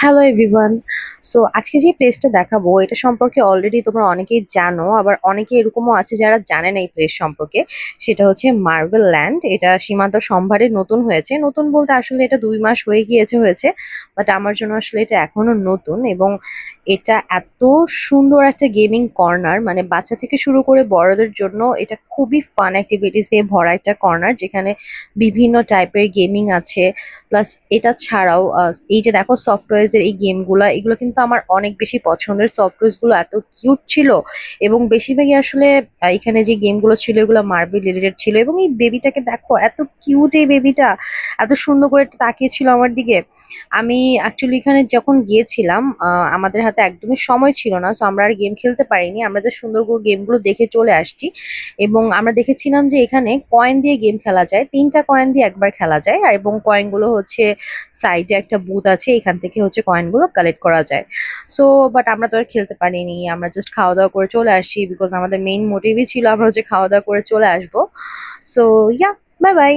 Hello everyone. So আজকে যে প্লেসটা দেখাবো এটা সম্পর্কে অলরেডি তোমরা অনেকেই জানো, আবার অনেকে এরকমও আছে যারা জানে না এই প্লেস সম্পর্কে। সেটা হচ্ছে মার্বেল ল্যান্ড। এটা সীমান্ত সম্ভারে নতুন হয়েছে, নতুন বলতে আসলে এটা 2 মাস হয়ে গিয়েছে হয়েছে, বাট আমার জন্য আসলে এটা এখনো নতুন। এবং এটা এত সুন্দর একটা গেমিং কর্নার, মানে বাচ্চা থেকে শুরু করে বড়দের জন্য এটা খুবই ফান অ্যাক্টিভিটিস দিয়ে ভরা একটা কর্নার, যেখানে বিভিন্ন টাইপের গেমিং আছে। প্লাস এটা ছাড়াও এই যে দেখো সফটওয়্যার এর এই গেমগুলা, এগুলো কিন্তু আমার অনেক বেশি পছন্দের। সফটওয়্যার গুলো এত কিউট ছিল, এবং বেশিরভাগই আসলে এখানে যে গেমগুলো ছিল এগুলো মার্বেল রিলেটেড ছিল। এবং এই বেবিটাকে দেখো, এত কিউট এই বেবিটা, এত সুন্দর করে তাকিয়ে ছিল আমার দিকে। আমি অ্যাকচুয়ালি এখানে যখন গিয়েছিলাম আমাদের হাতে একদমই সময় ছিল না, সো আমরা আর গেম খেলতে পারিনি, আমরা যে সুন্দর করে গেমগুলো দেখে চলে আসছি। এবং আমরা দেখেছিলাম যে এখানে কয়েন দিয়ে গেম খেলা যায়, 3টা কয়েন দিয়ে একবার খেলা যায়। আর এবং কয়েনগুলো হচ্ছে সাইডে একটা বুথ আছে, এখান থেকে হচ্ছে কয়েনগুলো কালেক্ট করা যায়। সো বাট আমরা তো আর খেলতে পারিনি, আমরা জাস্ট খাওয়া দাওয়া করে চলে আসি, বিকজ আমাদের মেইন মোটিভই ছিল আমরা হচ্ছে খাওয়া দাওয়া করে চলে আসবো। So yeah, bye bye.